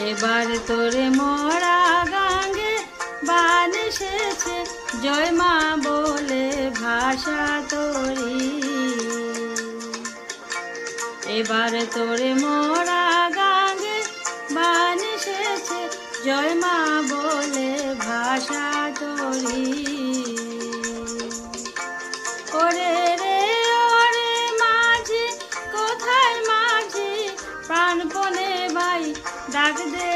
এবার তোরে মরা গাঙ্গে বান এসেছে, জয় মা বলে ভাষা তোরি। এবার তোরে মরা গাঙ্গে বান এসেছে, জয় মা বলে ভাষা তোরি। ওরে রে ওরে মাঝি, কোথায় মাঝি, প্রাণপণে ভাই ডাক দে